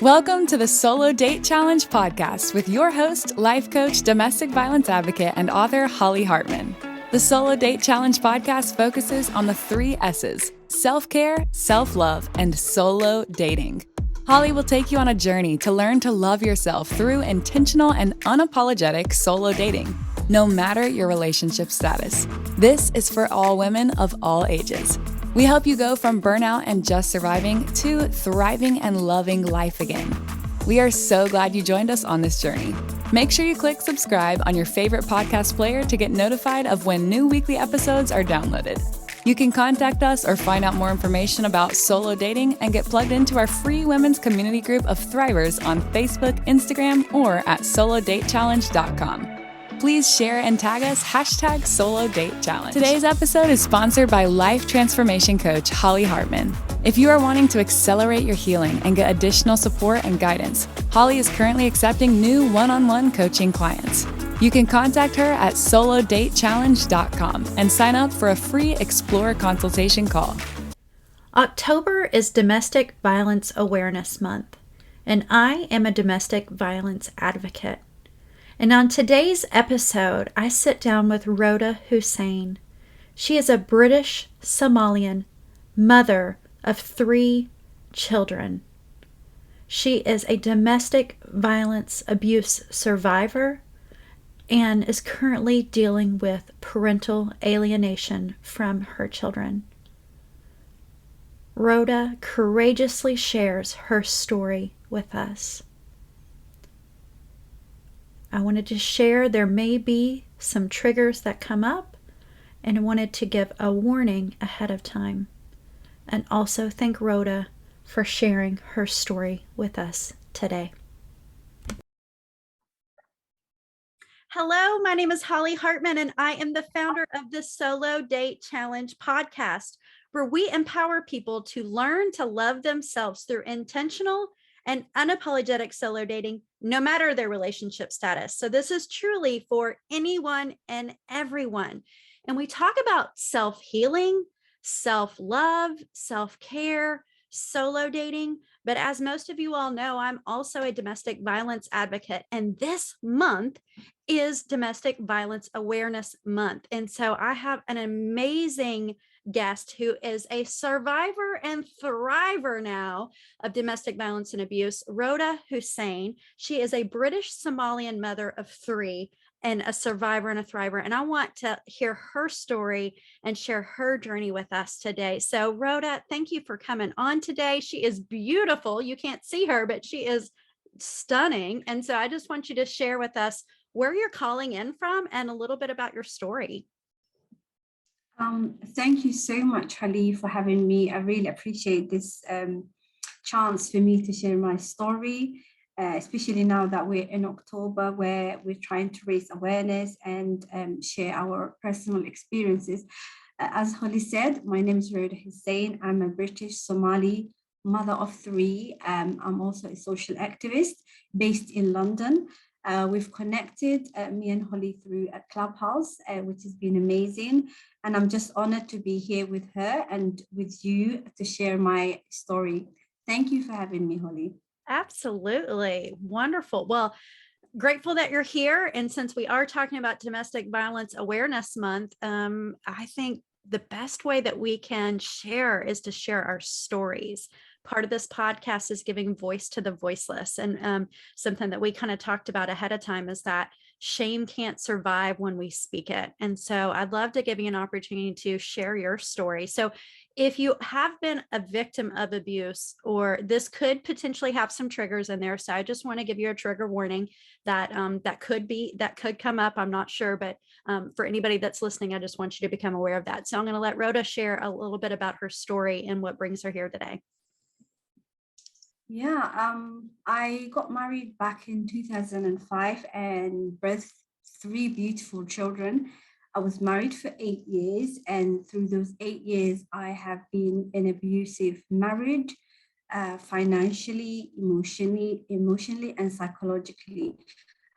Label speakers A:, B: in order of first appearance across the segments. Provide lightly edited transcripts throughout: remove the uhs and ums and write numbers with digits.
A: Welcome to the Solo Date Challenge podcast with your host, life coach, domestic violence advocate, and author Holly Hartman. The Solo Date Challenge podcast focuses on the 3 S's: self-care, self-love, and solo dating. Holly will take you on a journey to learn to love yourself through intentional and unapologetic solo dating, no matter your relationship status. This is for all women of all ages. We help you go from burnout and just surviving to thriving and loving life again. We are so glad you joined us on this journey. Make sure you click subscribe on your favorite podcast player to get notified of when new weekly episodes are downloaded. You can contact us or find out more information about solo dating and get plugged into our free women's community group of thrivers on Facebook, Instagram, or at solodatechallenge.com. Please share and tag us #SoloDateChallenge. Today's episode is sponsored by life transformation coach Holly Hartman. If you are wanting to accelerate your healing and get additional support and guidance, Holly is currently accepting new one-on-one coaching clients. You can contact her at solodatechallenge.com and sign up for a free Explore consultation call.
B: October is Domestic Violence Awareness Month, and I am a domestic violence advocate. And on today's episode, I sit down with Roda Hussein. She is a British Somalian mother of 3 children. She is a domestic violence abuse survivor and is currently dealing with parental alienation from her children. Roda courageously shares her story with us. I wanted to share there may be some triggers that come up, and I wanted to give a warning ahead of time. And also thank Roda for sharing her story with us today. Hello, my name is Holly Hartman, and I am the founder of the Solo Date Challenge podcast, where we empower people to learn to love themselves through intentional and unapologetic solo dating, no matter their relationship status. So this is truly for anyone and everyone. And we talk about self-healing, self-love, self-care, solo dating. But as most of you all know, I'm also a domestic violence advocate. And this month is Domestic Violence Awareness Month. And so I have an amazing guest who is a survivor and thriver now of domestic violence and abuse, Roda Hussein. She is a British Somalian mother of 3 and a survivor and a thriver. And I want to hear her story and share her journey with us today. So Roda, thank you for coming on today. She is beautiful. You can't see her, but she is stunning. And so I just want you to share with us where you're calling in from and a little bit about your story.
C: Thank you so much, Holly, for having me. I really appreciate this chance for me to share my story, especially now that we're in October, where we're trying to raise awareness and share our personal experiences. As Holly said, my name is Roda Hussein. I'm a British Somali mother of 3. I'm also a social activist based in London. We've connected, me and Holly, through a Clubhouse, which has been amazing. And I'm just honored to be here with her and with you to share my story. Thank you for having me, Holly.
B: Absolutely. Wonderful. Well, grateful that you're here. And since we are talking about Domestic Violence Awareness Month, I think the best way that we can share is to share our stories. Part of this podcast is giving voice to the voiceless. And something that we kind of talked about ahead of time is that shame can't survive when we speak it. And so I'd love to give you an opportunity to share your story. So if you have been a victim of abuse, or this could potentially have some triggers in there. So I just want to give you a trigger warning that that could come up. I'm not sure, but for anybody that's listening, I just want you to become aware of that. So I'm going to let Roda share a little bit about her story and what brings her here today.
C: Yeah, I got married back in 2005 and birthed 3 beautiful children. I was married for 8 years, and through those 8 years, I have been in abusive marriage, financially, emotionally, and psychologically.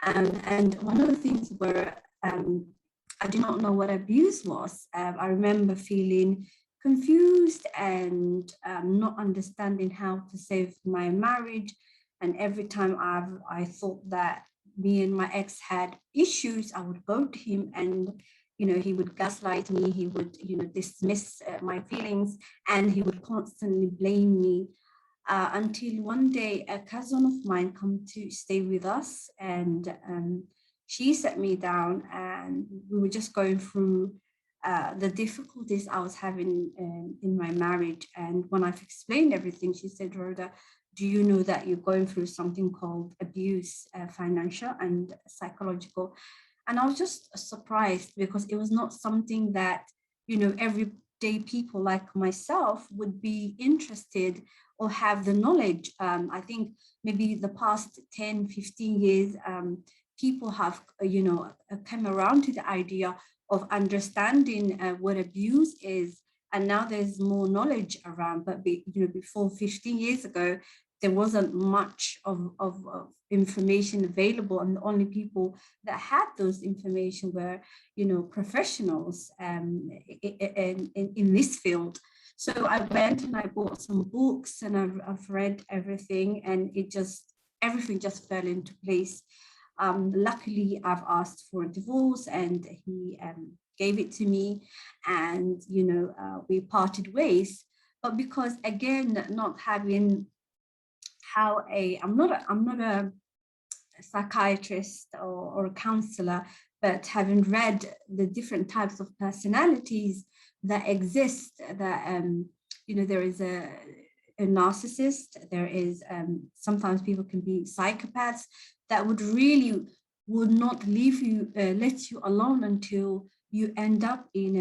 C: And one of the things where I did not know what abuse was. I remember feeling confused and not understanding how to save my marriage. And every time I thought that me and my ex had issues, I would go to him, and he would gaslight me. He would dismiss my feelings, and he would constantly blame me. Until one day, a cousin of mine come to stay with us, and she sat me down, and we were just going through the difficulties I was having in my marriage. And when I've explained everything, she said, Rhoda, do you know that you're going through something called abuse, financial and psychological? And I was just surprised, because it was not something that, everyday people like myself would be interested or have the knowledge. I think maybe the past 10, 15 years, people have, come around to the idea of understanding what abuse is. And now there's more knowledge around. But before 15 years ago, there wasn't much of information available, and the only people that had those information were, professionals in this field. So I went and I bought some books, and I've read everything, and everything just fell into place. Luckily, I've asked for a divorce, and he gave it to me, and we parted ways. But because, again, not having I'm not a psychiatrist or a counselor, but having read the different types of personalities that exist, that there is a narcissist, there is sometimes people can be psychopaths that would not leave you, let you alone until you end up in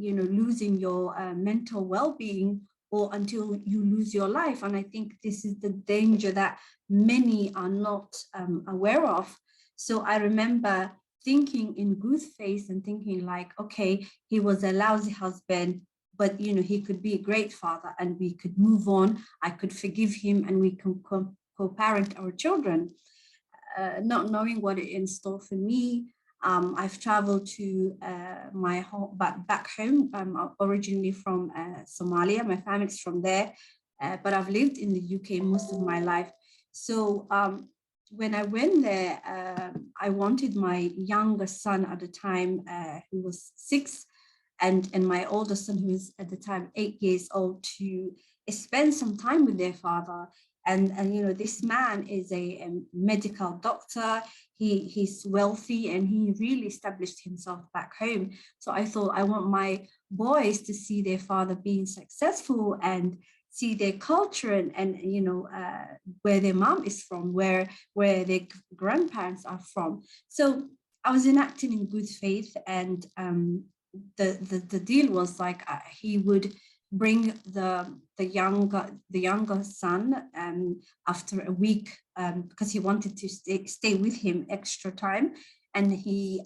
C: losing your mental well-being, or until you lose your life. And I think this is the danger that many are not aware of. So I remember thinking in good faith and thinking like, okay, he was a lousy husband, but he could be a great father, and we could move on. I could forgive him, and we can co-parent our children. Not knowing what it in store for me, I've traveled to my home, back home. I'm originally from Somalia. My family's from there, but I've lived in the UK most of my life. So when I went there, I wanted my younger son at the time, who was 6, and my older son, who was at the time 8 years old, to spend some time with their father. And this man is a medical doctor. He's wealthy, and he really established himself back home. So I thought, I want my boys to see their father being successful, and see their culture, and where their mom is from, where their grandparents are from. So I was enacting in good faith, and the deal was like, he would bring the younger son after a week, because he wanted to stay with him extra time, and he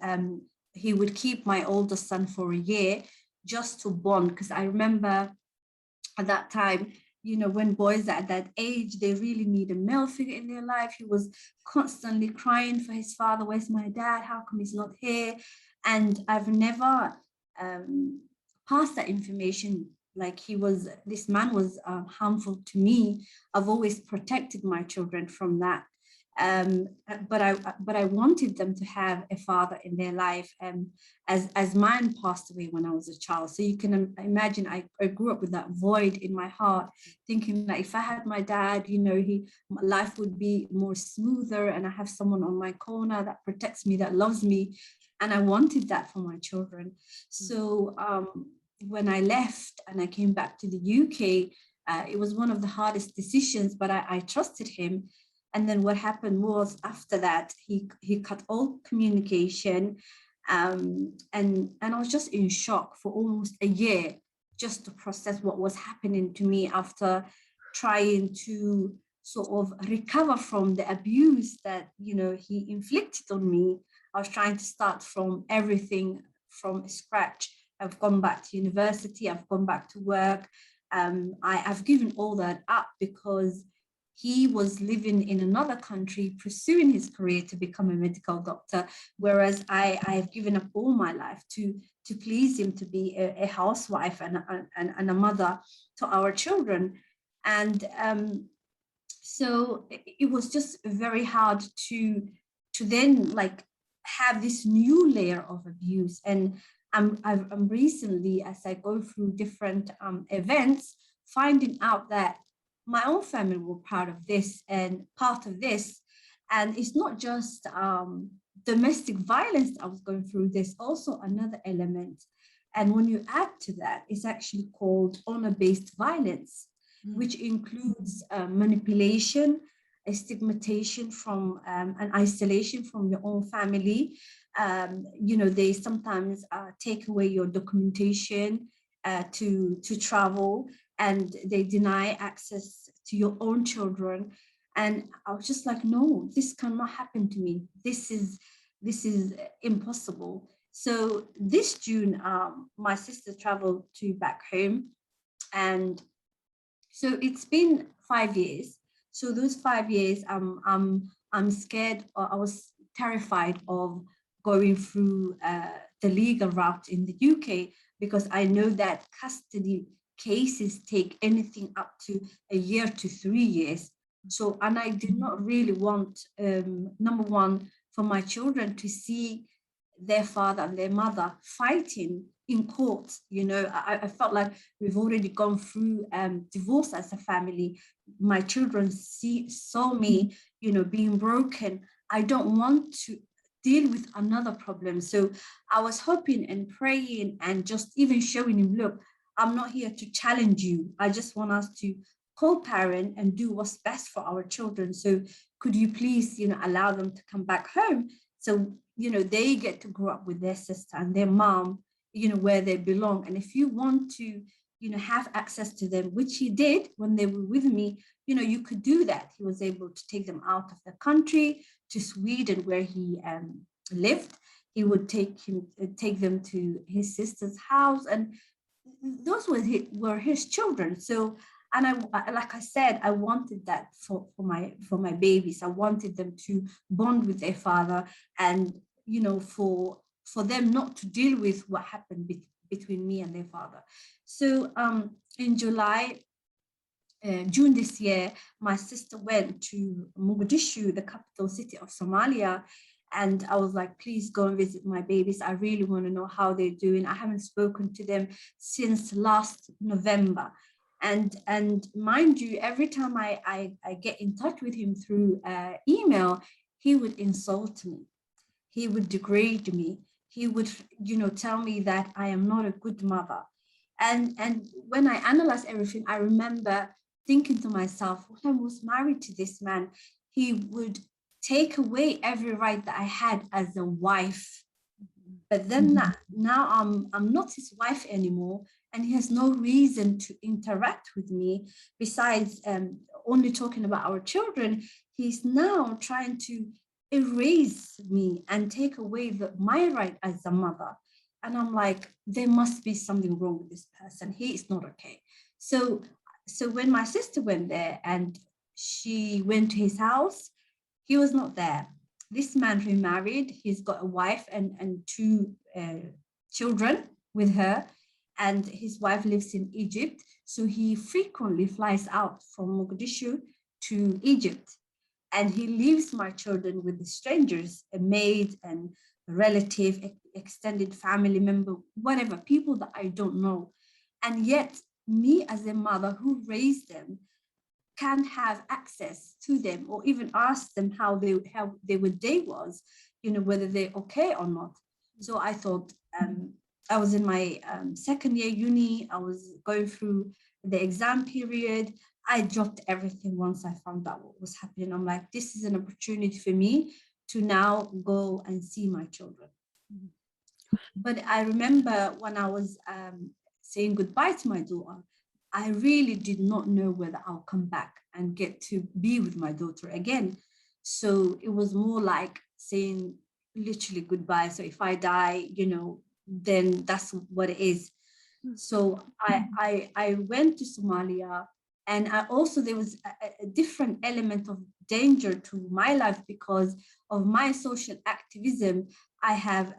C: would keep my older son for a year, just to bond. Because I remember at that time, when boys are at that age, they really need a male figure in their life. He was constantly crying for his father. Where's my dad? How come he's not here? And I've never passed that information. Like, this man was harmful to me. I've always protected my children from that. But I wanted them to have a father in their life, as mine passed away when I was a child. So you can imagine, I grew up with that void in my heart, thinking that if I had my dad, life would be more smoother, and I have someone on my corner that protects me, that loves me, and I wanted that for my children. So when I left and I came back to the UK, it was one of the hardest decisions, but I trusted him. And then what happened was, after that, he cut all communication, and I was just in shock for almost a year, just to process what was happening to me, after trying to sort of recover from the abuse that he inflicted on me. I was trying to start from everything from scratch. I've gone back to university, I've gone back to work. I've given all that up, because he was living in another country, pursuing his career to become a medical doctor, whereas I've given up all my life to please him, to be a housewife and a mother to our children. And So it was just very hard to then like have this new layer of abuse. And I'm recently, as I go through different events, finding out that my own family were part of this and part of this. And it's not just domestic violence I was going through, there's also another element. And when you add to that, it's actually called honor-based violence, which includes manipulation, a stigmatization from and isolation from your own family. They sometimes take away your documentation to travel, and they deny access to your own children. And I was just like, no, this cannot happen to me. This is impossible. So this June, my sister traveled to back home, and so it's been 5 years. So those 5 years, I'm scared, or I was terrified of going through the legal route in the UK, because I know that custody cases take anything up to a year to 3 years. So, and I did not really want, number one, for my children to see their father and their mother fighting in court. I felt like we've already gone through divorce as a family. My children saw me, being broken. I don't want to deal with another problem. So I was hoping and praying and just even showing him, look, I'm not here to challenge you. I just want us to co-parent and do what's best for our children. So could you please, allow them to come back home? So, they get to grow up with their sister and their mom, where they belong. And if you want to, have access to them, which he did when they were with me, you could do that. He was able to take them out of the country to Sweden, where he lived. He would take them to his sister's house, and those were his children. So, and I, like I said, I wanted that for my babies. I wanted them to bond with their father, and for them not to deal with what happened between me and their father. So in June this year, my sister went to Mogadishu, the capital city of Somalia. And I was like, please go and visit my babies. I really want to know how they're doing. I haven't spoken to them since last November. And mind you, every time I get in touch with him through email, he would insult me. He would degrade me. He would, tell me that I am not a good mother. And when I analyze everything, I remember thinking to myself, when I was married to this man, he would take away every right that I had as a wife. But then now I'm not his wife anymore, and he has no reason to interact with me besides only talking about our children. He's now trying to erase me and take away my right as a mother. And I'm like, there must be something wrong with this person. He is not okay. So when my sister went there and she went to his house, he was not there. This man remarried. He's got a wife and two children with her, and his wife lives in Egypt. So he frequently flies out from Mogadishu to Egypt, and he leaves my children with the strangers, a maid and a relative, extended family member, whatever, people that I don't know. And yet, me as a mother who raised them can't have access to them or even ask them how their day was, whether they're okay or not. So I thought, I was in my second year uni. I was going through the exam period. I dropped everything once I found out what was happening. I'm like, this is an opportunity for me to now go and see my children. But I remember when I was saying goodbye to my daughter, I really did not know whether I'll come back and get to be with my daughter again. So it was more like saying literally goodbye. So if I die, then that's what it is. So I went to Somalia, and there was a different element of danger to my life because of my social activism. I have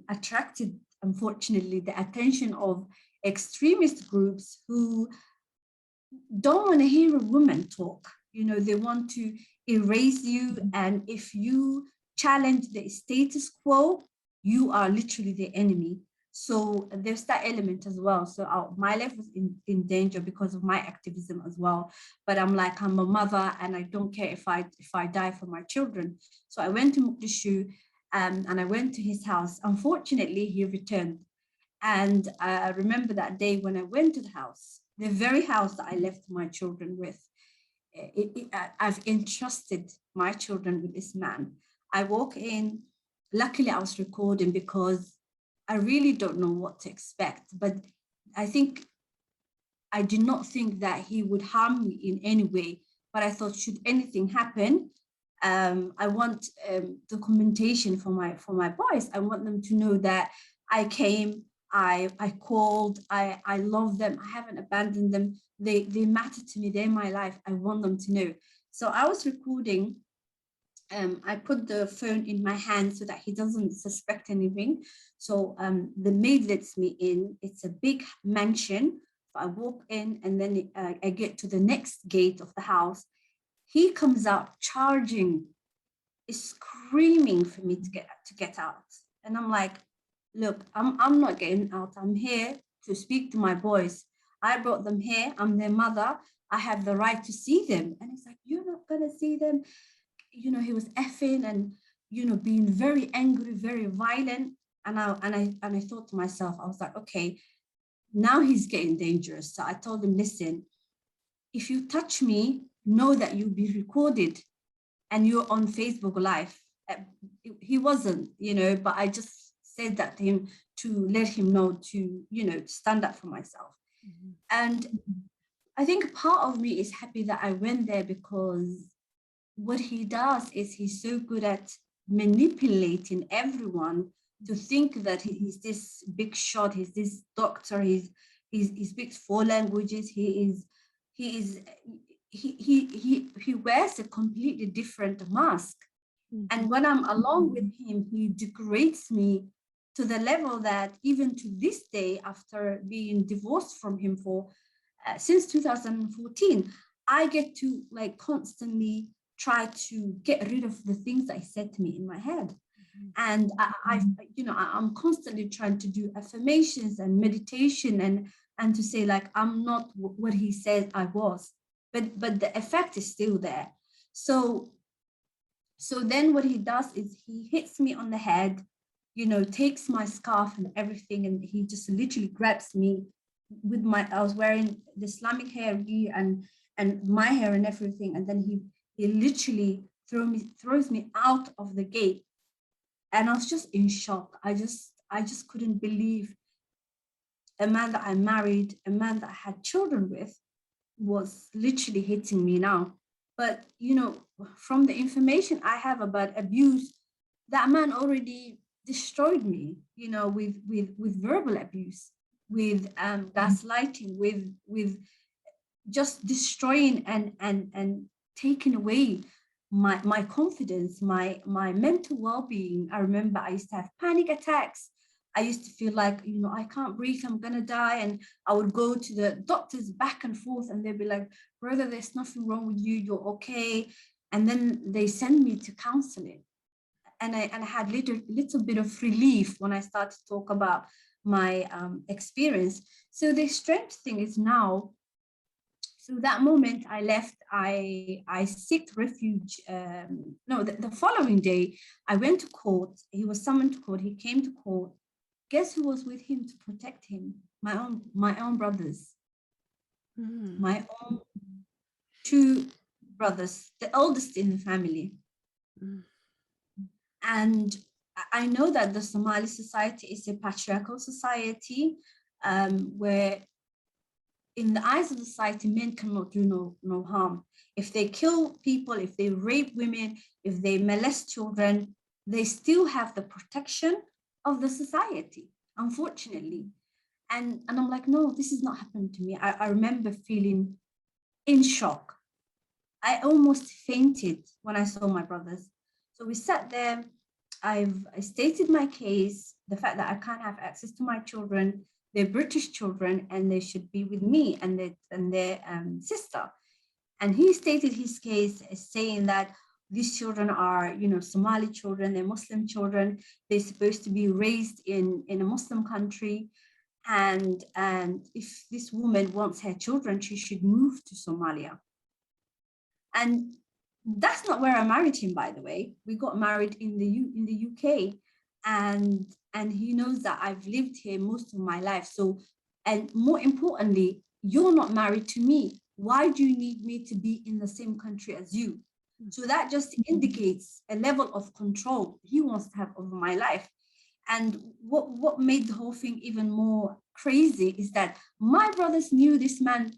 C: attracted, unfortunately, the attention of extremist groups who don't want to hear a woman talk. They want to erase you. And if you challenge the status quo, you are literally the enemy. So there's that element as well. So my life was in danger because of my activism as well. But I'm a mother, and I don't care if I die for my children. So I went to Mogadishu, and I went to his house. Unfortunately, he returned. And I remember that day when I went to the house, the very house that I left my children with. I've entrusted my children with this man. I walk in. Luckily, I was recording because I really don't know what to expect. But I did not think that he would harm me in any way. But I thought, should anything happen, I want documentation for my boys. I want them to know that I came, I called, I love them, I haven't abandoned them. They matter to me, they're my life. I want them to know. So I was recording. I put the phone in my hand so that he doesn't suspect anything. So the maid lets me in. It's a big mansion. I walk in, and then I get to the next gate of the house. He comes out charging, screaming for me to get out. And I'm like, look, I'm not getting out. I'm here to speak to my boys. I brought them here. I'm their mother. I have the right to see them. And he's like, you're not gonna see them. He was effing and being very angry, very violent. And I thought to myself, I was like, okay, now he's getting dangerous. So I told him, listen, if you touch me, know that you'll be recorded and you're on Facebook Live. He wasn't, but I just said that to him to let him know to, stand up for myself. Mm-hmm. And I think part of me is happy that I went there, because what he does is he's so good at manipulating everyone to think that he's this big shot, he's this doctor, he speaks 4 languages, he wears a completely different mask. Mm-hmm. And when I'm along with him, he degrades me to the level that even to this day, after being divorced from him for since 2014, I get to constantly try to get rid of the things that he said to me in my head. Mm-hmm. And I'm constantly trying to do affirmations and meditation and to say I'm not what he said I was, but the effect is still there. So then what he does is he hits me on the head, takes my scarf and everything, and he just literally grabs me with I was wearing the Islamic hair gear and my hair and everything, and then he literally throws me out of the gate. And I was just in shock. I just couldn't believe a man that I married, a man that I had children with, was literally hitting me now. But, from the information I have about abuse, that man already destroyed me, with verbal abuse, with gaslighting, with just destroying and taking away my confidence, my mental well-being. I remember I used to have panic attacks. I used to feel like, I can't breathe, I'm gonna die. And I would go to the doctors back and forth, and they'd be like, brother, there's nothing wrong with you, you're okay. And then they send me to counseling. And I had little bit of relief when I started to talk about my experience. So the strange thing is now, so that moment I left, I sought refuge. The following day, I went to court. He was summoned to court. He came to court. Guess who was with him to protect him? My own brothers. Mm. My own 2 brothers, the oldest in the family. Mm. And I know that the Somali society is a patriarchal society, where in the eyes of the society, men cannot do no harm. If they kill people, if they rape women, if they molest children, they still have the protection of the society, unfortunately. And I'm like, no, this is not happening to me. I remember feeling in shock. I almost fainted when I saw my brothers. So we sat there. I stated my case, the fact that I can't have access to my children. They're British children, and they should be with me and their sister. And he stated his case as saying that these children are, Somali children, they're Muslim children, they're supposed to be raised in a Muslim country. And if this woman wants her children, she should move to Somalia. And that's not where I married him, by the way. We got married in the UK, and he knows that I've lived here most of my life. So, and more importantly, you're not married to me. Why do you need me to be in the same country as you? So that just indicates a level of control he wants to have over my life. And what made the whole thing even more crazy is that my brothers knew this man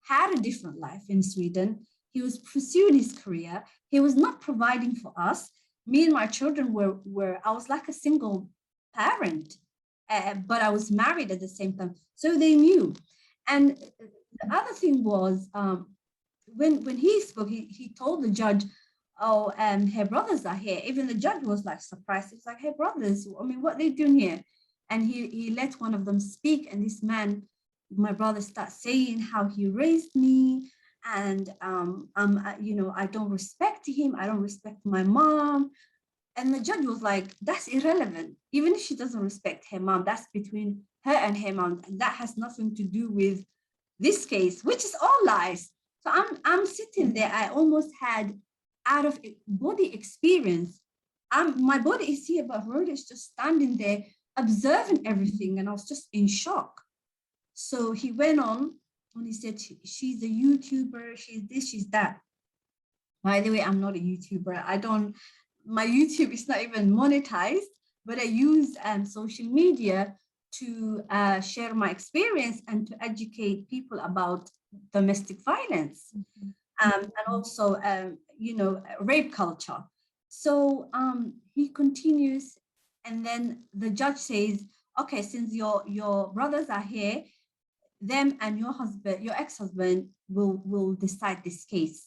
C: had a different life in Sweden. He was pursuing his career. He was not providing for us. Me and my children were I was like a single parent, but I was married at the same time. So they knew. And the other thing was, when he spoke, he told the judge, oh, her brothers are here. Even the judge was like surprised. He was like, hey, brothers, I mean, what are they doing here? And he let one of them speak. And this man, my brother, starts saying how he raised me. And, I don't respect him. I don't respect my mom. And the judge was like, that's irrelevant. Even if she doesn't respect her mom, that's between her and her mom. And that has nothing to do with this case, which is all lies. So I'm sitting there. I almost had out of body experience. My body is here, but Roda is just standing there observing everything. And I was just in shock. So he went on and he said, she's a YouTuber, she's this, she's that. By the way, I'm not a YouTuber. My YouTube is not even monetized, but I use social media to share my experience and to educate people about domestic violence. And also, rape culture. So he continues, and then the judge says, okay, since your brothers are here, them and your husband, your ex-husband will decide this case.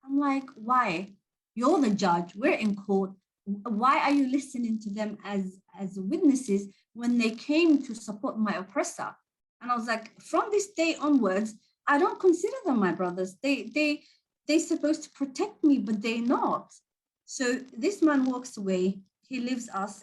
C: I'm like, why? You're the judge, we're in court. Why are you listening to them as witnesses when they came to support my oppressor? And I was like, from this day onwards, I don't consider them my brothers. They're supposed to protect me, but they're not. So this man walks away. He leaves us.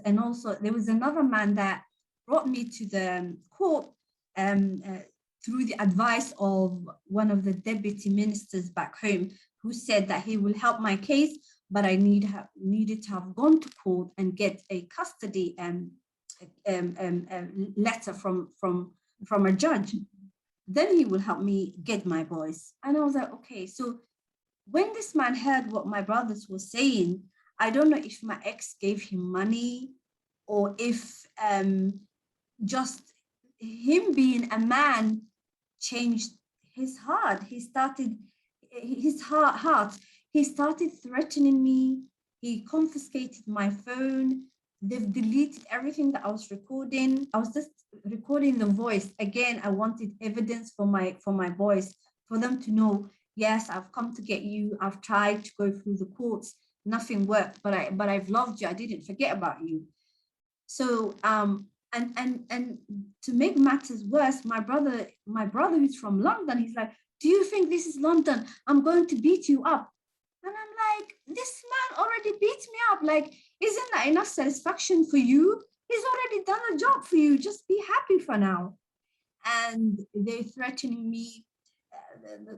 C: And also there was another man that brought me to the court through the advice of one of the deputy ministers back home, who said that he will help my case, but I needed to have gone to court and get a custody letter from a judge. Then he will help me get my boys. And I was like, okay. So when this man heard what my brothers were saying, I don't know if my ex gave him money or if just him being a man changed his heart. He started threatening me. He confiscated my phone. They've deleted everything that I was recording. I was just recording the voice. Again, I wanted evidence for my boys, for them to know, yes, I've come to get you. I've tried to go through the courts. Nothing worked, but I've loved you. I didn't forget about you. So and to make matters worse, my brother who's from London, he's like, do you think this is London? I'm going to beat you up. And I'm like, this man already beat me up. Like, isn't that enough satisfaction for you? He's already done the job for you. Just be happy for now. And they're threatening me.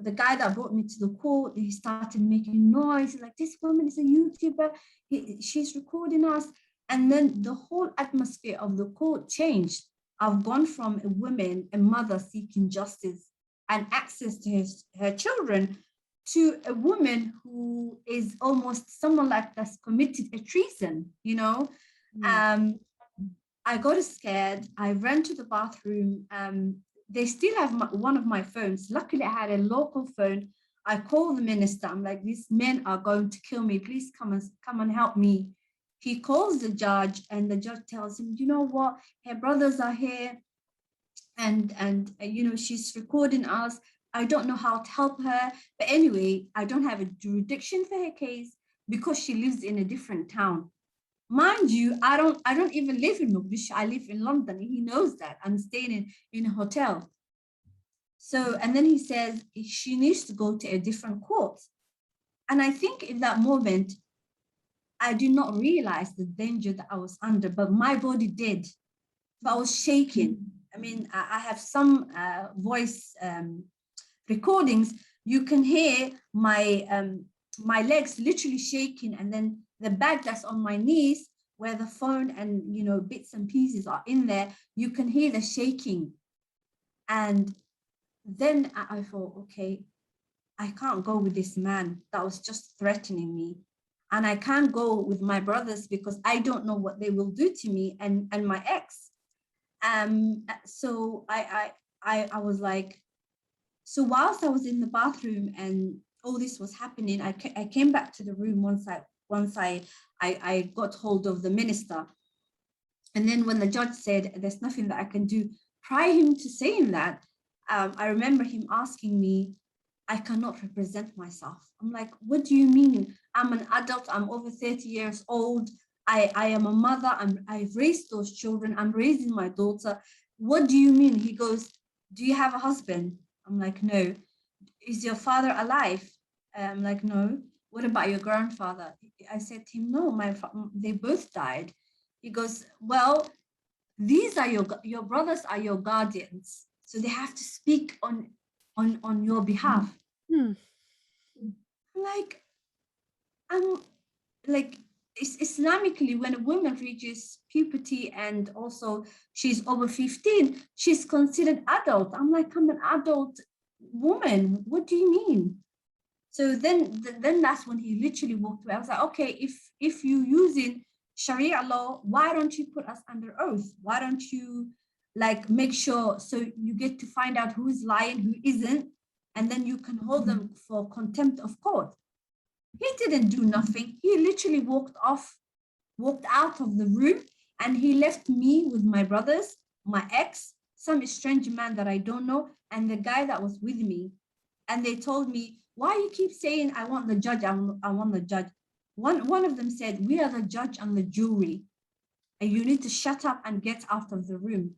C: The guy that brought me to the court, he started making noise. He's like, this woman is a YouTuber. She's recording us. And then the whole atmosphere of the court changed. I've gone from a mother seeking justice and access to her children, to a woman who is almost someone like that's committed a treason, I got scared. I ran to the bathroom. They still have one of my phones. Luckily, I had a local phone. I called the minister. I'm like, these men are going to kill me. Please come and help me. He calls the judge, and the judge tells him, you know what? Her brothers are here, and she's recording us. I don't know how to help her. But anyway, I don't have a jurisdiction for her case because she lives in a different town. Mind you, I don't even live in Mogadishu. I live in London. He knows that. I'm staying in a hotel. So, and then he says she needs to go to a different court. And I think in that moment, I did not realize the danger that I was under, but my body did. But I was shaking. I mean, I have some voice recordings. You can hear my legs literally shaking, and then the bag that's on my knees, where the phone and bits and pieces are in there, you can hear the shaking. And then I thought, okay, I can't go with this man that was just threatening me. And I can't go with my brothers because I don't know what they will do to me and my ex. So I was like, so whilst I was in the bathroom and all this was happening, I came back to the room once I got hold of the minister. And then when the judge said, there's nothing that I can do, prior him to saying that, I remember him asking me, I cannot represent myself. I'm like, what do you mean? I'm an adult, I'm over 30 years old. I am a mother, I've raised those children, I'm raising my daughter. What do you mean? He goes, do you have a husband? I'm like, no. Is your father alive? I'm like, no. What about your grandfather? I said to him, no, they both died. He goes, well, these are your brothers are your guardians. So they have to speak on your behalf. Like, I'm like, Islamically, when a woman reaches puberty and also she's over 15, she's considered adult. I'm like, I'm an adult woman. What do you mean? So then that's when he literally walked away. I was like, okay, if you using Sharia law, why don't you put us under oath? Why don't you like make sure so you get to find out who is lying, who isn't, and then you can hold them for contempt of court. He didn't do nothing. He literally walked out of the room, and he left me with my brothers, my ex, some strange man that I don't know, and the guy that was with me. And they told me, why you keep saying, I want the judge, I want the judge. One of them said, we are the judge and the jury, and you need to shut up and get out of the room.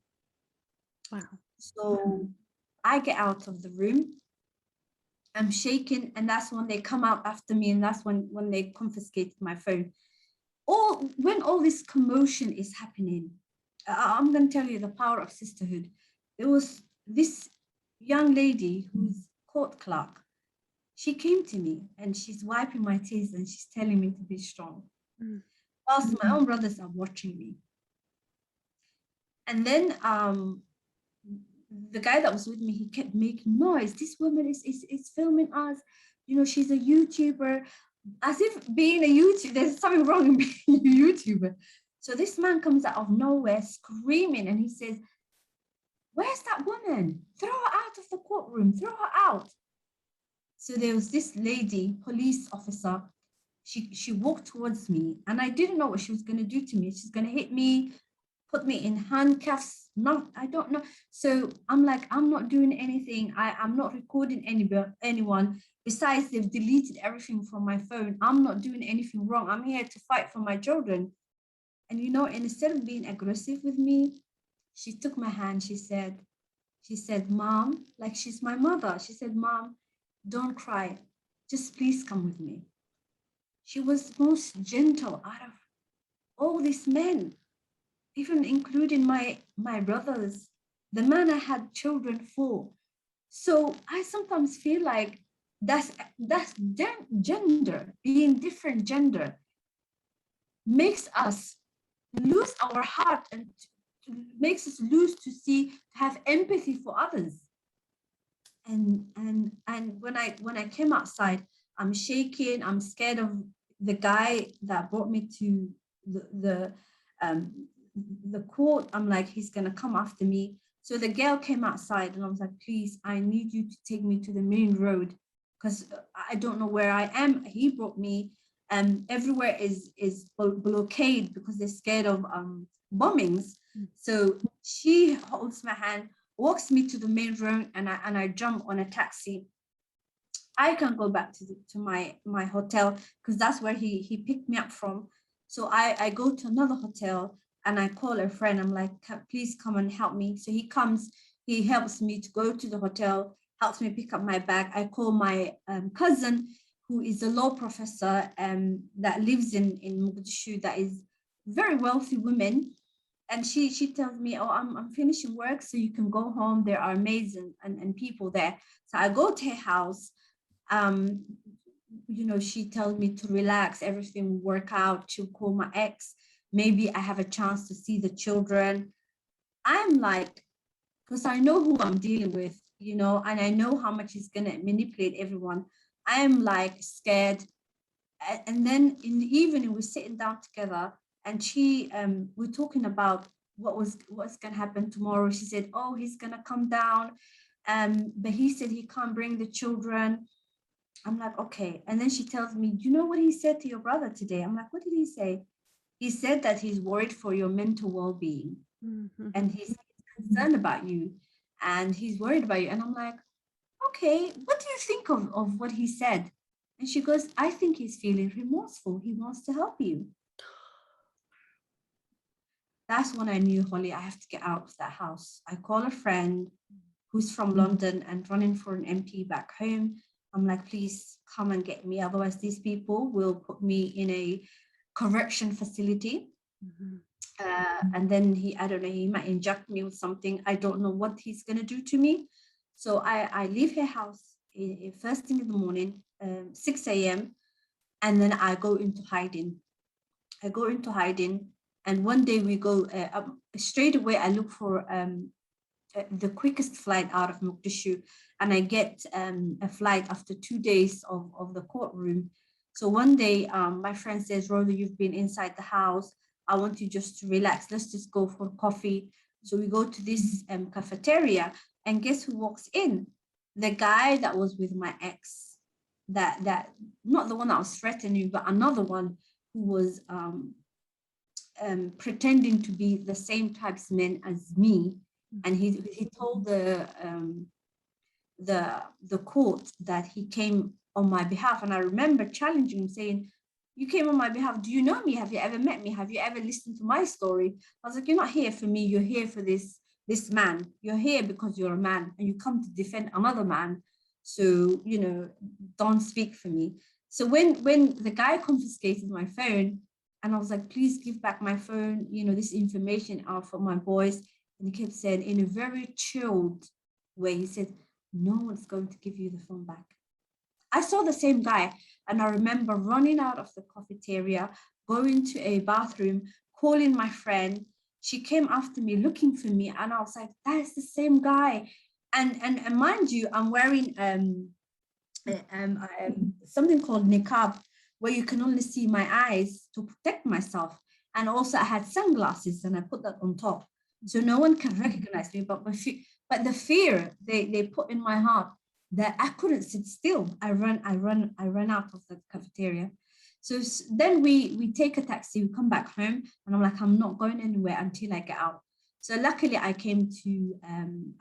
B: Wow.
C: So I get out of the room. I'm shaking, and that's when they come out after me, and that's when they confiscate my phone. When all this commotion is happening, I'm going to tell you the power of sisterhood. There was this young lady who's court clerk. She came to me and she's wiping my tears and she's telling me to be strong. Whilst my own brothers are watching me. And then the guy that was with me, he kept making noise. This woman is filming us. She's a YouTuber. As if being a YouTuber, there's something wrong in being a YouTuber. So this man comes out of nowhere screaming and he says, where's that woman? Throw her out of the courtroom, throw her out. So there was this lady, police officer, she walked towards me and I didn't know what she was going to do to me. She's going to hit me, put me in handcuffs. No, I don't know. So I'm like, I'm not doing anything. I'm not recording anyone. Besides, they've deleted everything from my phone. I'm not doing anything wrong. I'm here to fight for my children. And instead of being aggressive with me, she took my hand. She said, Mom, like she's my mother. She said, Mom, don't cry. Just please come with me. She was most gentle out of all these men, even including my brothers, the man I had children for. So I sometimes feel like that's gender, being different gender makes us lose our heart and makes us lose to have empathy for others. And when I came outside, I'm shaking, I'm scared of the guy that brought me to the court. I'm like, he's gonna come after me. So the girl came outside and I was like, please, I need you to take me to the main road because I don't know where I am. He brought me, everywhere is blockade because they're scared of bombings. So she holds my hand, walks me to the main road, and I jump on a taxi. I can go back to my hotel because that's where he picked me up from. So I go to another hotel and I call a friend. I'm like, please come and help me. So he comes, he helps me to go to the hotel. helps me pick up my bag. I call my cousin, who is a law professor that lives in Mogadishu, that is very wealthy woman. And she tells me, oh, I'm finishing work, so you can go home. There are maids and people there. So I go to her house. She tells me to relax, everything will work out. She'll call my ex. Maybe I have a chance to see the children. I'm like, because I know who I'm dealing with, and I know how much he's going to manipulate everyone. I am like scared. And then in the evening, we're sitting down together, and we're talking about what's going to happen tomorrow. She said, oh, he's going to come down. But he said he can't bring the children. I'm like, okay. And then she tells me, you know what he said to your brother today? I'm like, what did he say? He said that he's worried for your mental well-being. Mm-hmm. And he's concerned about you, and he's worried about you. And I'm like, okay, what do you think of what he said? And she goes, I think he's feeling remorseful. He wants to help you. That's when I knew, Holly, I have to get out of that house. I call a friend who's from London and running for an MP back home. I'm like, please come and get me. Otherwise, these people will put me in a correction facility. Mm-hmm. And then he might inject me with something. I don't know what he's going to do to me. So I leave her house first thing in the morning, 6 a.m. And then I go into hiding. And one day we go straight away. I look for the quickest flight out of Mogadishu, and I get a flight after 2 days of the courtroom. So one day my friend says, Rhoda, you've been inside the house. I want you just to relax. Let's just go for coffee. So we go to this cafeteria, and guess who walks in? The guy that was with my ex, that not the one that was threatening, but another one who was pretending to be the same types of men as me. And he told the court that he came on my behalf. And I remember challenging him, saying, you came on my behalf. Do you know me? Have you ever met me? Have you ever listened to my story? I was like, you're not here for me. You're here for this man. You're here because you're a man, and you come to defend another man. So, don't speak for me. So when the guy confiscated my phone, and I was like, please give back my phone, this information out for my boys. And he kept saying, in a very chilled way, he said, no one's going to give you the phone back. I saw the same guy, and I remember running out of the cafeteria, going to a bathroom, calling my friend. She came after me, looking for me, and I was like, that's the same guy. And mind you, I'm wearing something called niqab, where you can only see my eyes to protect myself. And also I had sunglasses, and I put that on top, so no one can recognize me. But the fear they put in my heart, that I couldn't sit still. I ran out of the cafeteria. So then we take a taxi, we come back home, and I'm like, I'm not going anywhere until I get out. So luckily I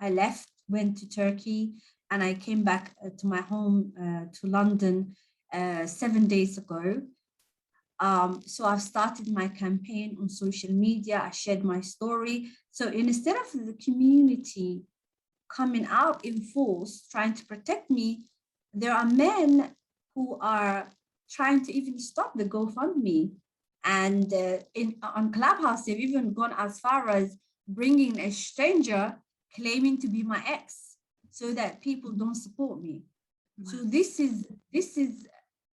C: left, went to Turkey, and I came back to my home, to London 7 days ago. So I've started my campaign on social media. I shared my story. So instead of the community coming out in force, trying to protect me, there are men who are trying to even stop the GoFundMe. And on Clubhouse, they've even gone as far as bringing a stranger claiming to be my ex, so that people don't support me. Wow. So this is,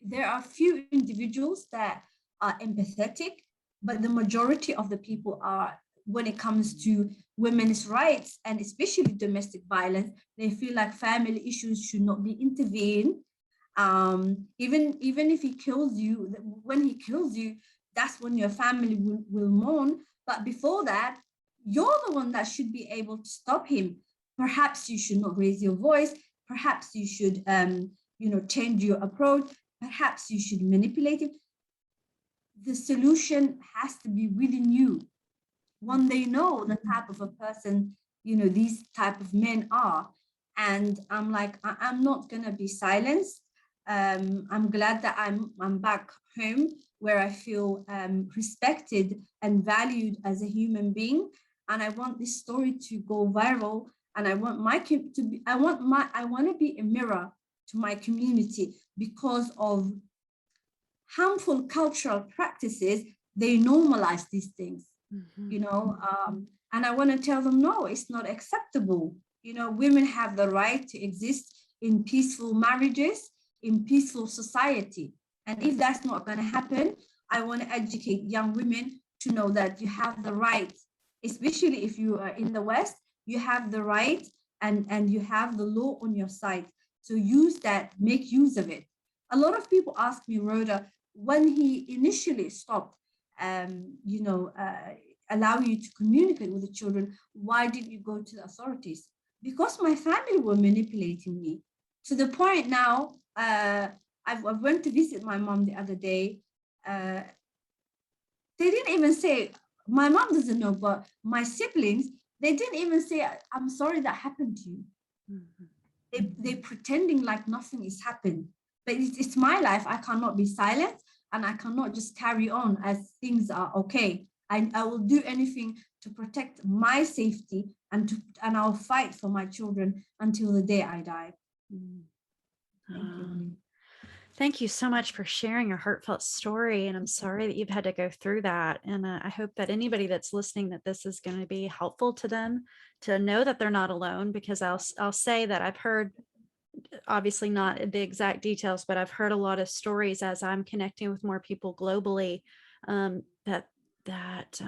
C: there are few individuals that are empathetic, but the majority of the people are, when it comes to women's rights, and especially domestic violence, they feel like family issues should not be intervened. Even if he kills you, when he kills you, that's when your family will mourn. But before that, you're the one that should be able to stop him. Perhaps you should not raise your voice. Perhaps you should, change your approach. Perhaps you should manipulate it. The solution has to be within you. When they know the type of a person, these type of men are. And I'm like, I'm not going to be silenced. I'm glad that I'm back home, where I feel respected and valued as a human being. And I want this story to go viral. and I want my to be, I want to be a mirror to my community because of harmful cultural practices. They normalize these things,
B: Mhm.
C: you know, and I want to tell them, no, it's not acceptable. You know, women have the right to exist in peaceful marriages, in peaceful society. And if that's not going to happen, I want to educate young women to know that you have the right, especially if you are in the West, you have the right, and you have the law on your side. So use that, make use of it. A lot of people ask me, Rhoda, when he initially stopped, allow you to communicate with the children, why did you go to the authorities? Because my family were manipulating me to the point now. I went to visit my mom the other day. Uh, they didn't even say, my mom doesn't know, but my siblings, they didn't even say, I'm sorry that happened to you.
B: Mhm.
C: They're pretending like nothing has happened. But it's my life. I cannot be silent, and I cannot just carry on as things are okay. I will do anything to protect my safety, and I'll fight for my children until the day I die.
B: Mm.
C: Thank you, honey.
B: Thank you so much for sharing your heartfelt story. And I'm sorry that you've had to go through that. And I hope that anybody that's listening, that this is going to be helpful to them to know that they're not alone, because I'll say that I've heard, obviously not the exact details, but I've heard a lot of stories as I'm connecting with more people globally, that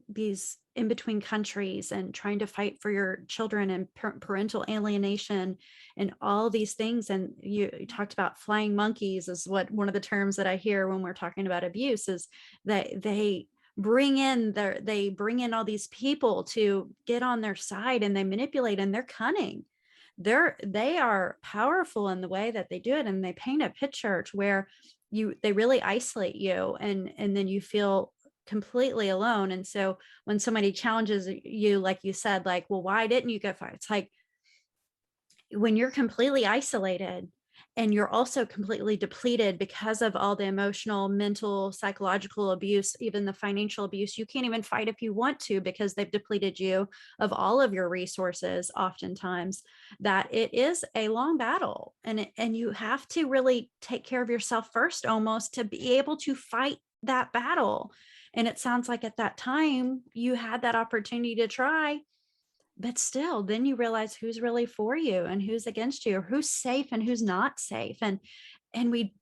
B: these in between countries and trying to fight for your children, and parental alienation and all these things. And you talked about flying monkeys is what one of the terms that I hear when we're talking about abuse, is that they bring in all these people to get on their side, and they manipulate, and they're cunning. They are powerful in the way that they do it, and they paint a picture to where they really isolate you, and then you feel completely alone. And so when somebody challenges you, like you said, like, well, why didn't you go far? It's like, when you're completely isolated and you're also completely depleted because of all the emotional, mental, psychological abuse, even the financial abuse, you can't even fight if you want to, because they've depleted you of all of your resources oftentimes, that it is a long battle. And you have to really take care of yourself first, almost, to be able to fight that battle. And it sounds like at that time you had that opportunity to try, but still, then you realize who's really for you and who's against you, or who's safe and who's not safe. And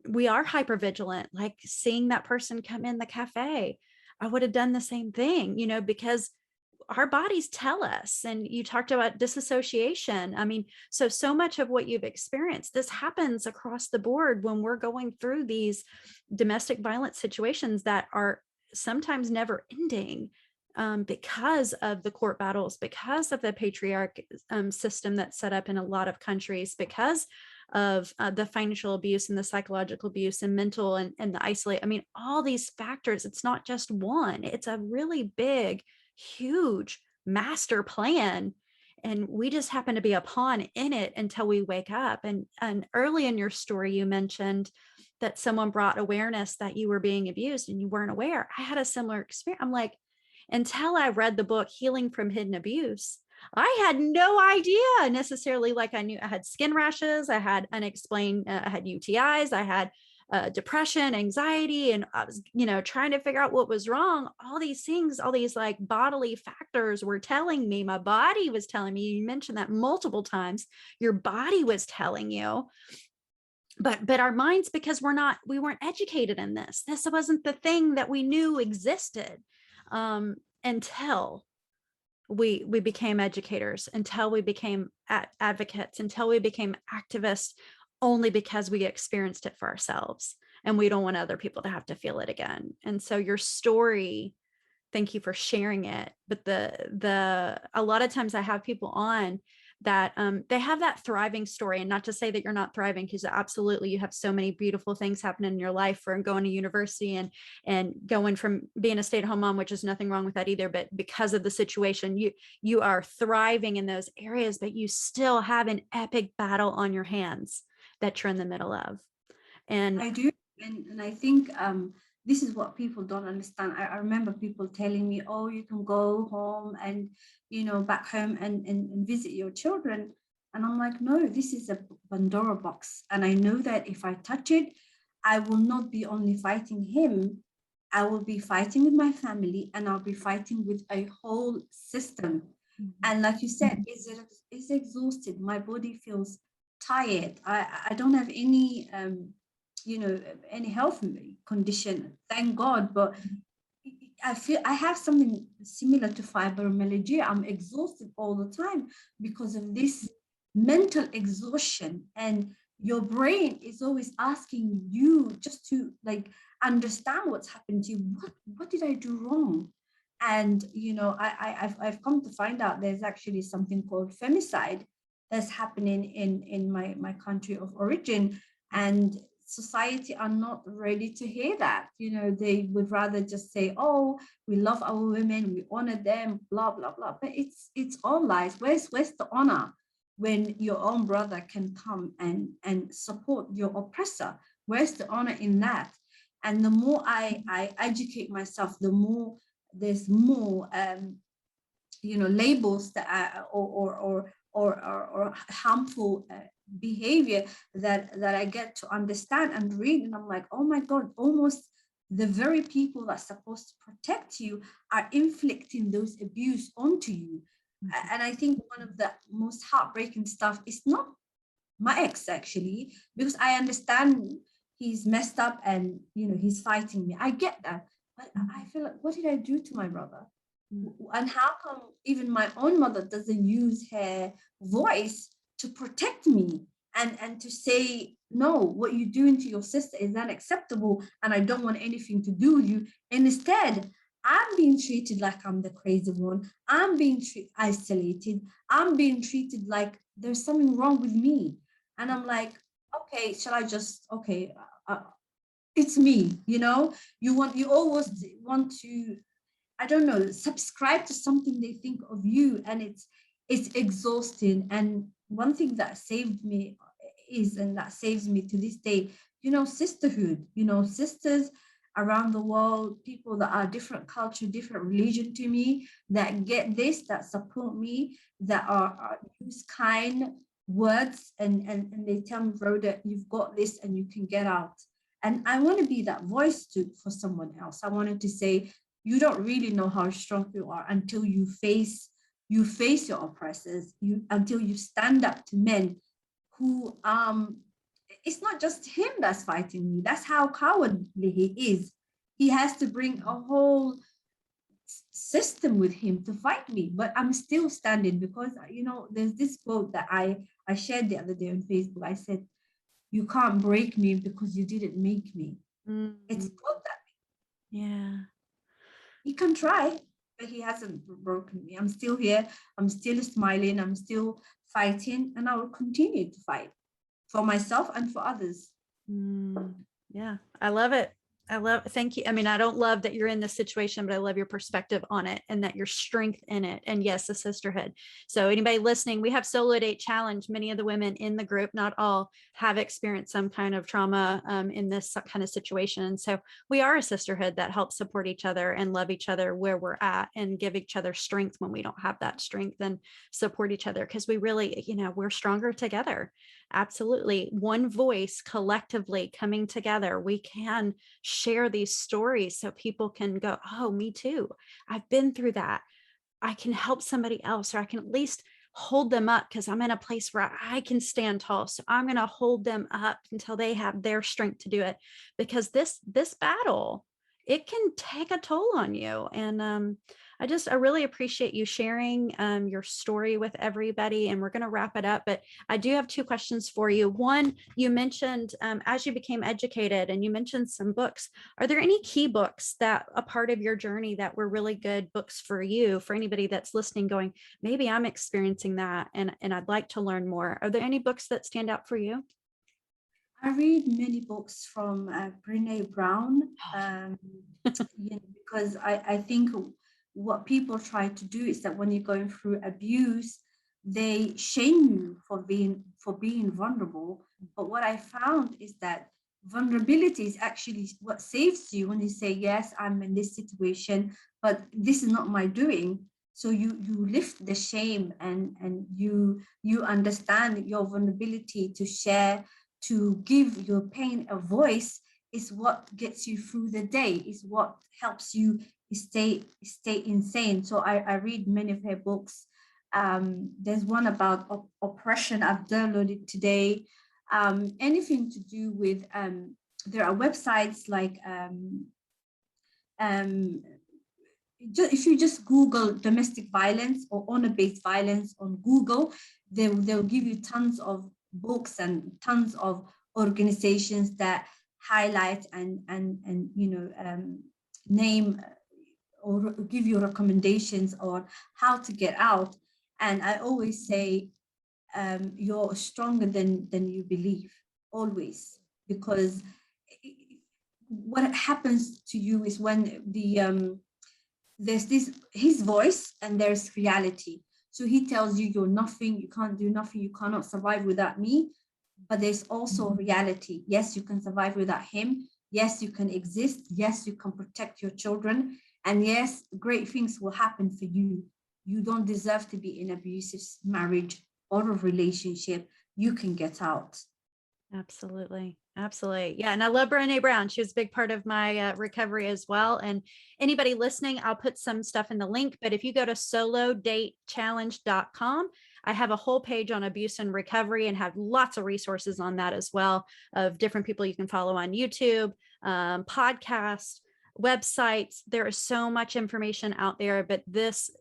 B: we are hyper vigilant, like seeing that person come in the cafe. I would have done the same thing, because our bodies tell us. And you talked about disassociation. I mean, so much of what you've experienced, this happens across the board when we're going through these domestic violence situations that are sometimes never ending, because of the court battles, because of the patriarch system that's set up in a lot of countries, because of the financial abuse and the psychological abuse and mental and the isolate. I mean, all these factors, it's not just one, it's a really big, huge master plan. And we just happen to be a pawn in it until we wake up. And early in your story, you mentioned that someone brought awareness that you were being abused and you weren't aware. I had a similar experience. I'm like, until I read the book Healing from Hidden Abuse, I had no idea necessarily. Like, I knew I had skin rashes, I had unexplained, I had UTIs, I had depression, anxiety, and I was, trying to figure out what was wrong. All these things, all these like bodily factors were telling me, my body was telling me. You mentioned that multiple times. Your body was telling you. But our minds, because we weren't educated in this. This wasn't the thing that we knew existed, until we became educators, until we became advocates, until we became activists, only because we experienced it for ourselves, and we don't want other people to have to feel it again. And so your story, thank you for sharing it. But a lot of times I have people on that they have that thriving story, and not to say that you're not thriving, because absolutely you have so many beautiful things happening in your life, from going to university and going from being a stay-at-home mom, which is nothing wrong with that either, but because of the situation, you are thriving in those areas, but you still have an epic battle on your hands that you're in the middle of. And
C: I do, and I think this is what people don't understand. I remember people telling me, oh, you can go home and, back home and visit your children. And I'm like, no, this is a Pandora box. And I know that if I touch it, I will not be only fighting him, I will be fighting with my family, and I'll be fighting with a whole system. And like you said, it's exhausted. My body feels tired. I don't have any any health condition, thank God, but I feel I have something similar to fibromyalgia. I'm exhausted all the time because of this mental exhaustion, and your brain is always asking you just to like understand what's happened to you. What did I do wrong? And I've come to find out there's actually something called femicide that's happening in my country of origin, and society are not ready to hear that. They would rather just say, oh, we love our women, we honor them, blah blah blah. But it's all lies. Where's the honor when your own brother can come and support your oppressor? Where's the honor in that? And the more I educate myself, the more there's more labels that are, or harmful behavior that I get to understand and read, and I'm like, oh my God, almost the very people that's supposed to protect you are inflicting those abuse onto you. And I think one of the most heartbreaking stuff is not my ex, actually, because I understand he's messed up and he's fighting me. I get that, but I feel like, what did I do to my brother? And how come even my own mother doesn't use her voice to protect me and to say, no, what you're doing to your sister is unacceptable, and I don't want anything to do with you. And instead, I'm being treated like I'm the crazy one. I'm being isolated. I'm being treated like there's something wrong with me. And I'm like, okay, shall I just, okay, it's me, you always want to, I don't know, subscribe to something they think of you, and it's exhausting. And one thing that saved me and that saves me to this day, sisterhood, sisters around the world, people that are different culture, different religion to me, that get this, that support me, that are use kind words, and they tell me, Rhoda, you've got this and you can get out. And I want to be that voice for someone else. I wanted to say, you don't really know how strong you are until you face your oppressors, until you stand up to men who it's not just him that's fighting me. That's how cowardly he is. He has to bring a whole system with him to fight me, but I'm still standing because there's this quote that I shared the other day on Facebook. I said, you can't break me because you didn't make me. It's quote that.
B: Yeah.
C: He can try, but he hasn't broken me. I'm still here. I'm still smiling. I'm still fighting, and I will continue to fight for myself and for others.
B: Yeah, I love it. Thank you. I mean, I don't love that you're in this situation, but I love your perspective on it and that your strength in it. And yes, the sisterhood. So anybody listening, we have Solo Date Challenge. Many of the women in the group, not all, have experienced some kind of trauma in this kind of situation. So we are a sisterhood that helps support each other and love each other where we're at, and give each other strength when we don't have that strength, and support each other because we really, we're stronger together. Absolutely. One voice collectively coming together, we can share these stories so people can go, oh, me too. I've been through that. I can help somebody else, or I can at least hold them up because I'm in a place where I can stand tall. So I'm going to hold them up until they have their strength to do it, because this battle, it can take a toll on you. And I really appreciate you sharing your story with everybody, and we're going to wrap it up, but I do have two questions for you. One, you mentioned as you became educated, and you mentioned some books. Are there any key books that a part of your journey that were really good books for you, for anybody that's listening going, maybe I'm experiencing that and I'd like to learn more? Are there any books that stand out for you?
C: I read many books from Brene Brown, because I think what people try to do is that when you're going through abuse, they shame you for being vulnerable. But what I found is that vulnerability is actually what saves you when you say, yes, I'm in this situation, but this is not my doing. So you lift the shame, and you understand your vulnerability to share, to give your pain a voice is what gets you through the day, is what helps you stay insane. So I read many of her books. There's one about oppression I've downloaded today. Anything to do with there are websites like if you just Google domestic violence or honor-based violence on Google, they'll give you tons of books and tons of organizations that highlight and name or give you recommendations on how to get out. And I always say, you're stronger than you believe, always, because what happens to you is when there's his voice and there's reality. So he tells you you're nothing, you can't do nothing, you cannot survive without me. But there's also reality. Yes, you can survive without him. Yes, you can exist. Yes, you can protect your children. And yes, great things will happen for you. You don't deserve to be in an abusive marriage or a relationship. You can get out.
B: Absolutely. Absolutely. Yeah. And I love Brené Brown. She was a big part of my recovery as well. And anybody listening, I'll put some stuff in the link, but if you go to solodatechallenge.com, I have a whole page on abuse and recovery and have lots of resources on that as well, of different people you can follow on YouTube, podcasts, websites. There is so much information out there, but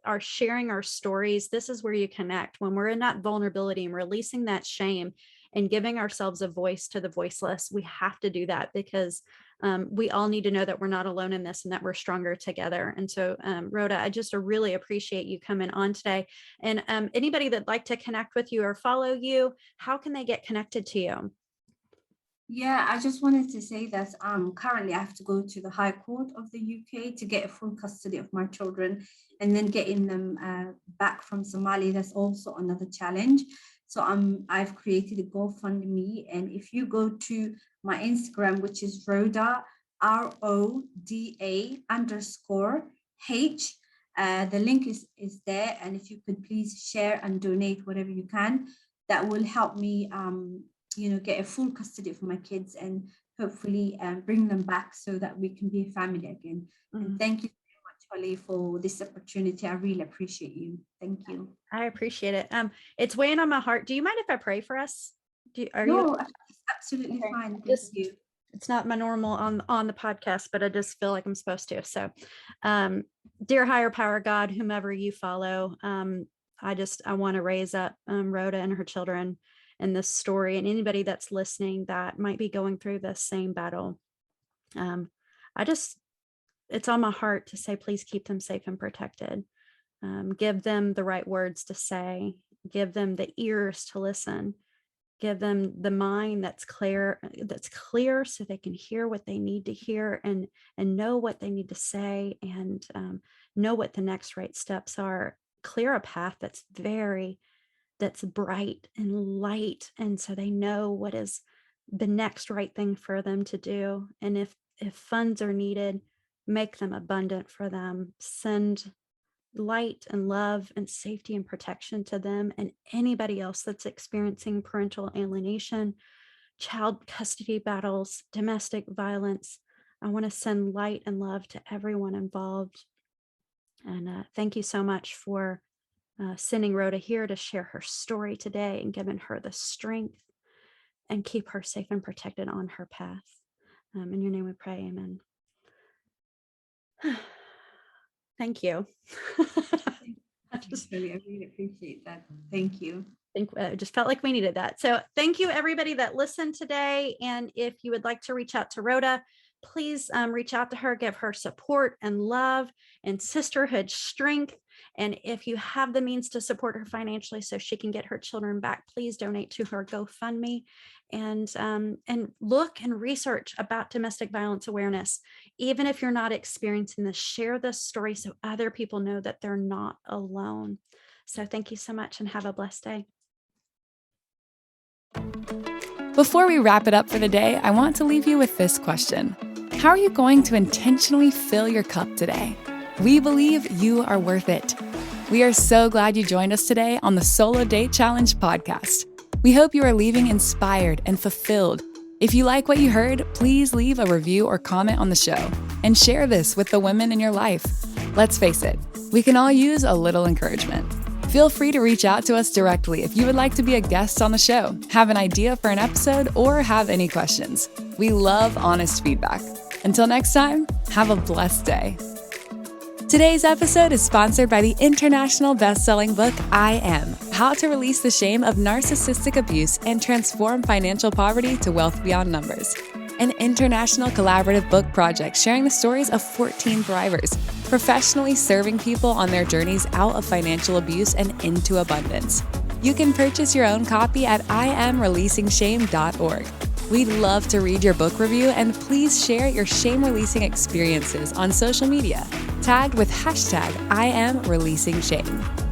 B: our sharing our stories, this is where you connect. When we're in that vulnerability and releasing that shame and giving ourselves a voice to the voiceless, we have to do that, because we all need to know that we're not alone in this and that we're stronger together. And so, Rhoda, I just really appreciate you coming on today. And anybody that'd like to connect with you or follow you, how can they get connected to you?
C: Yeah, I just wanted to say that currently I have to go to the High Court of the UK to get full custody of my children, and then getting them back from Somalia. That's also another challenge. So I've created a GoFundMe, and if you go to my Instagram, which is Roda, RODA_H, the link is there, and if you could please share and donate whatever you can, that will help me get a full custody of my kids, and hopefully bring them back so that we can be a family again. And thank you so much, Holly, for this opportunity. I really appreciate you. Thank you.
B: I appreciate it. It's weighing on my heart. Do you mind if I pray for us?
C: No, it's absolutely fine. Thank you.
B: It's not my normal on the podcast, but I just feel like I'm supposed to. So, dear higher power, God, whomever you follow, I want to raise up Rhoda and her children in this story, and anybody that's listening that might be going through the same battle. It's on my heart to say, please keep them safe and protected. Give them the right words to say, give them the ears to listen, give them the mind that's clear so they can hear what they need to hear, and know what they need to say, and know what the next right steps are. Clear a path that's bright and light, and so they know what is the next right thing for them to do. And if funds are needed, make them abundant for them. Send light and love and safety and protection to them and anybody else that's experiencing parental alienation, child custody battles, domestic violence. I want to send light and love to everyone involved. And thank you so much for sending Rhoda here to share her story today and giving her the strength, and keep her safe and protected on her path. In your name we pray, amen. Thank you.
C: I really appreciate that. Thank you.
B: I just felt like we needed that. So thank you, everybody that listened today. And if you would like to reach out to Rhoda, please reach out to her, give her support and love and sisterhood strength. And if you have the means to support her financially so she can get her children back, please donate to her GoFundMe, and look and research about domestic violence awareness. Even if you're not experiencing this, share this story so other people know that they're not alone. So thank you so much and have a blessed day.
A: Before we wrap it up for the day, I want to leave you with this question. How are you going to intentionally fill your cup today? We believe you are worth it. We are so glad you joined us today on the Solo Date Challenge podcast. We hope you are leaving inspired and fulfilled. If you like what you heard, please leave a review or comment on the show and share this with the women in your life. Let's face it, we can all use a little encouragement. Feel free to reach out to us directly if you would like to be a guest on the show, have an idea for an episode, or have any questions. We love honest feedback. Until next time, have a blessed day. Today's episode is sponsored by the international best-selling book, I Am: How to Release the Shame of Narcissistic Abuse and Transform Financial Poverty to Wealth Beyond Numbers. An international collaborative book project sharing the stories of 14 thrivers, professionally serving people on their journeys out of financial abuse and into abundance. You can purchase your own copy at IamReleasingShame.org. We'd love to read your book review, and please share your shame-releasing experiences on social media, tagged with #IamReleasingShame.